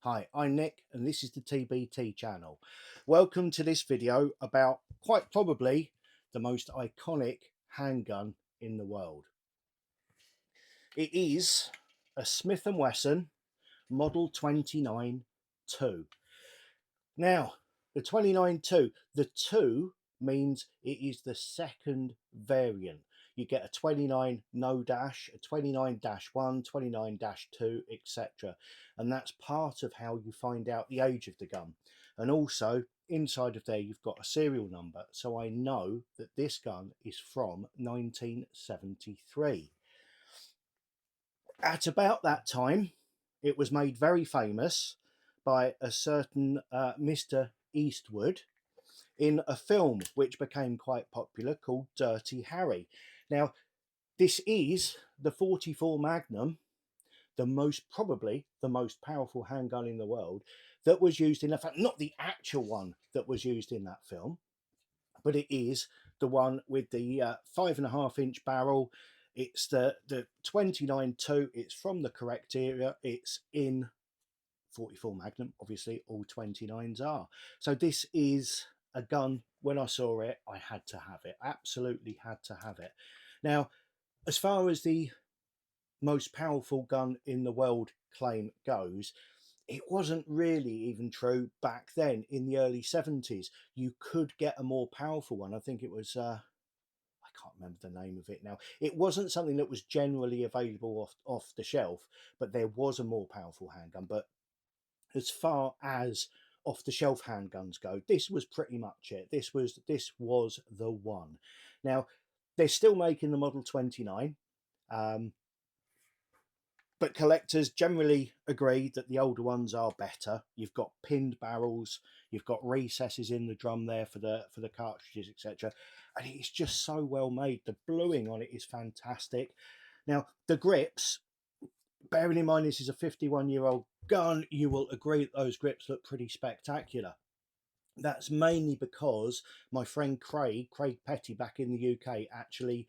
Hi, I'm Nick and this is the TbT channel. Welcome to this video about quite probably the most iconic handgun in the world. It is a Smith & Wesson Model 29-2. Now, the 29-2, the 2 means it is the second variant. You get a 29 no dash, a 29-1, 29-2, etc. And that's part of how you find out the age of the gun. And also, inside of there, you've got a serial number. So I know that this gun is from 1973. At about that time, it was made very famous by a certain Mr. Eastwood in a film which became quite popular called Dirty Harry. Now, this is the 44 Magnum, probably the most powerful handgun in the world that was used in, in fact, not the actual one that was used in that film, but it is the one with the 5.5-inch barrel. It's the 29-2. It's from the correct era. It's in 44 Magnum. Obviously, all 29s are. So this is a gun. When I saw it, I had to have it. Absolutely had to have it. Now, as far as the most powerful gun in the world claim goes, it wasn't really even true back then in the early 70s. You could get a more powerful one. I think it was I can't remember the name of it now. It wasn't something that was generally available off the shelf, but there was a more powerful handgun. But as far as off the shelf handguns go, this was pretty much it. This was the one. Now, they're still making the Model 29. But collectors generally agree that the older ones are better. You've got pinned barrels, you've got recesses in the drum there for the cartridges, etc. And it's just so well made. The bluing on it is fantastic. Now, the grips, bearing in mind this is a 51-year-old gun, you will agree that those grips look pretty spectacular. That's mainly because my friend Craig Petty back in the UK, actually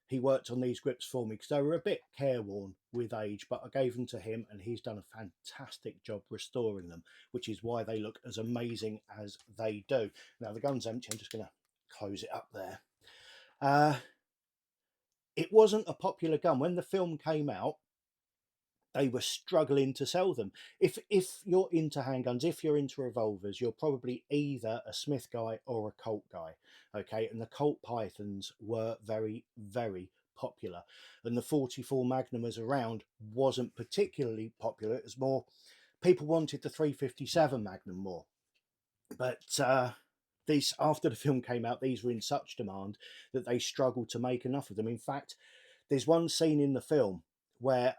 he worked on these grips for me because they were a bit careworn with age, but I gave them to him and he's done a fantastic job restoring them, which is why they look as amazing as they do. Now the gun's empty. I'm just going to close it up there. It wasn't a popular gun when the film came out. They were struggling to sell them. If you're into handguns, if you're into revolvers, you're probably either a Smith guy or a Colt guy. Okay, and the Colt Pythons were very, very popular, and the 44 Magnum as a round wasn't particularly popular. It was more, people wanted the 357 Magnum more. But these, after the film came out, these were in such demand that they struggled to make enough of them. In fact, there's one scene in the film where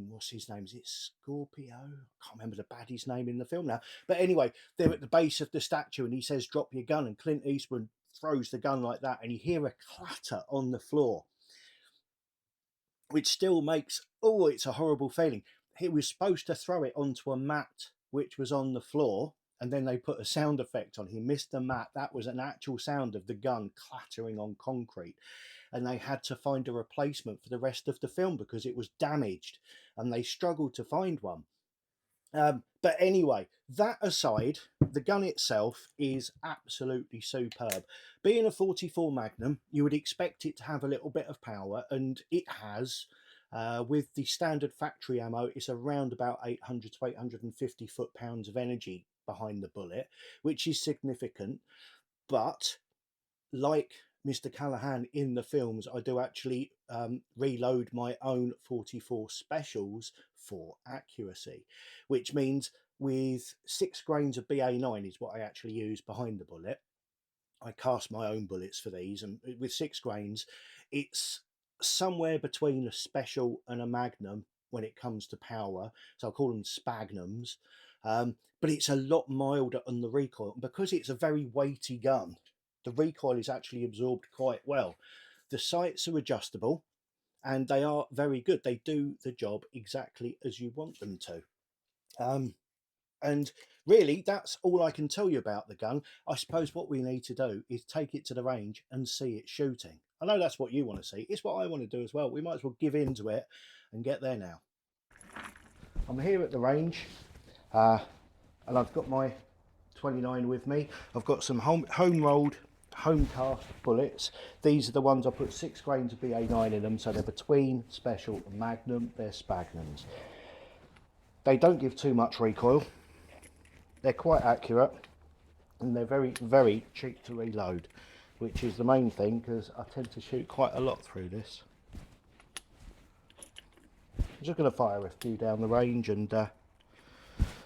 what's his name? Is it Scorpio? I can't remember the baddie's name in the film now. But anyway, they're at the base of the statue and he says, "Drop your gun," and Clint Eastwood throws the gun like that and you hear a clatter on the floor, which still makes, oh, it's a horrible feeling. He was supposed to throw it onto a mat which was on the floor, and then they put a sound effect on. He missed the mat. That was an actual sound of the gun clattering on concrete, and they had to find a replacement for the rest of the film because it was damaged, and they struggled to find one. But anyway, that aside, the gun itself is absolutely superb. Being a 44 Magnum, you would expect it to have a little bit of power, and it has. With the standard factory ammo, it's around about 800 to 850 foot-pounds of energy behind the bullet, which is significant. But like Mr. Callahan in the films, I do actually reload my own 44 specials for accuracy, which means with 6 grains of BA9 is what I actually use behind the bullet. I cast my own bullets for these, and with 6 grains, it's somewhere between a special and a magnum when it comes to power. So I'll call them spagnums. But it's a lot milder on the recoil. And because it's a very weighty gun, the recoil is actually absorbed quite well. The sights are adjustable and they are very good. They do the job exactly as you want them to. And really, that's all I can tell you about the gun. I suppose what we need to do is take it to the range and see it shooting. I know that's what you want to see. It's what I want to do as well. We might as well give in to it and get there now. I'm here at the range, and I've got my 29 with me. I've got some home rolled, home cast bullets. These are the ones I put 6 grains of BA9 in them, so they're between Special and Magnum. They're Spagnums. They don't give too much recoil. They're quite accurate, and they're very, very cheap to reload, which is the main thing because I tend to shoot quite a lot through this. I'm just going to fire a few down the range and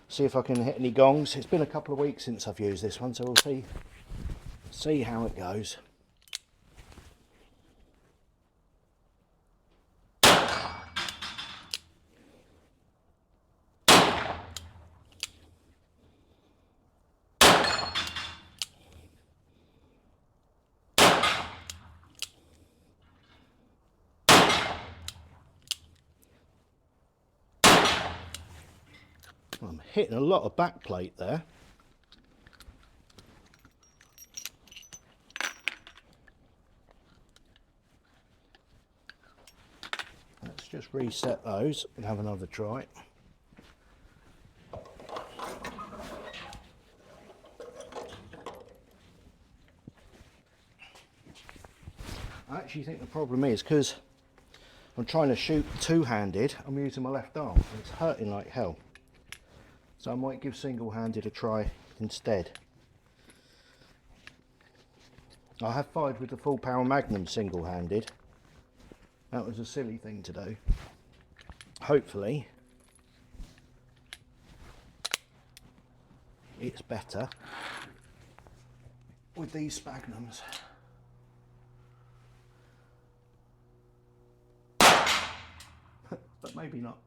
see if I can hit any gongs. It's been a couple of weeks since I've used this one, so we'll see how it goes. I'm hitting a lot of backplate there. Let's just reset those and have another try. I actually think the problem is because I'm trying to shoot two-handed, I'm using my left arm and it's hurting like hell. So I might give single-handed a try instead. I have fired with the full power Magnum single-handed. That was a silly thing to do. Hopefully it's better with these Spagnums. But maybe not.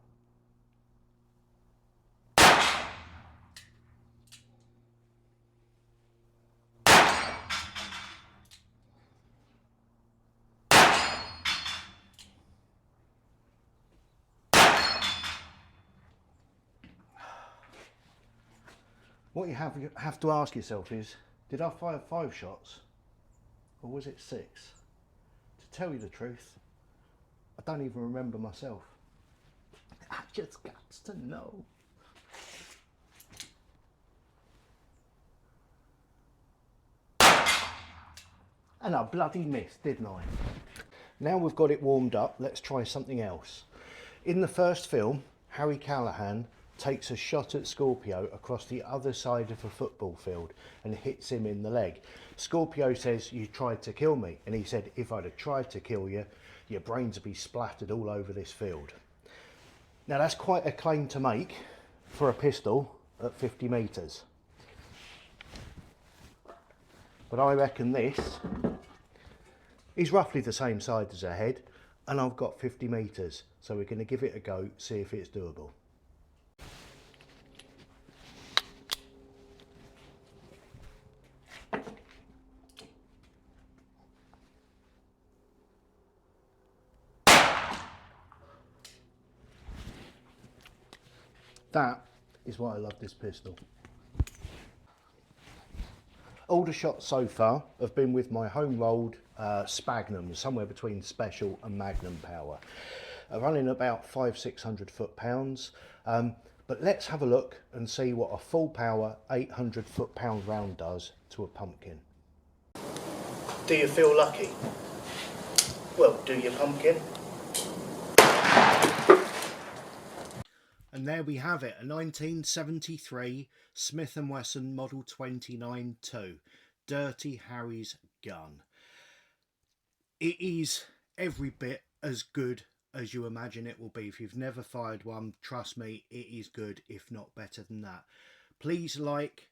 What you have to ask yourself is, did I fire 5 shots or was it 6? To tell you the truth, I don't even remember myself. I just got to know. And I bloody missed, didn't I? Now we've got it warmed up, let's try something else. In the first film, Harry Callahan takes a shot at Scorpio across the other side of a football field and hits him in the leg. Scorpio says, "You tried to kill me." And he said, "If I'd have tried to kill you, your brains would be splattered all over this field." Now that's quite a claim to make for a pistol at 50 metres. But I reckon this is roughly the same size as a head, and I've got 50 metres. So we're going to give it a go, see if it's doable. That is why I love this pistol. All the shots so far have been with my home rolled Spagnum, somewhere between Special and Magnum power. Running about 500-600 foot-pounds. But let's have a look and see what a full power 800 foot-pound round does to a pumpkin. Do you feel lucky? Well, do you, pumpkin? And there we have it, a 1973 Smith & Wesson Model 29-2, Dirty Harry's gun. It is every bit as good as you imagine it will be. If you've never fired one, trust me, it is good, if not better than that. Please like,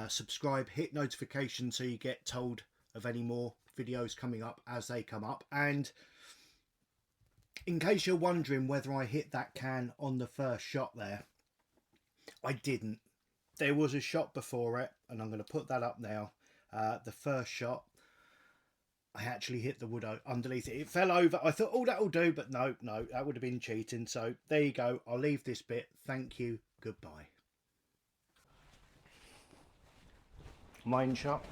subscribe, hit notifications so you get told of any more videos coming up as they come up. And in case you're wondering whether I hit that can on the first shot there, I didn't. There was a shot before it, and I'm going to put that up now. The first shot, I actually hit the wood underneath it. It fell over. I thought, oh, that'll do, but no, that would have been cheating. So there you go. I'll leave this bit. Thank you. Goodbye. Mine shot.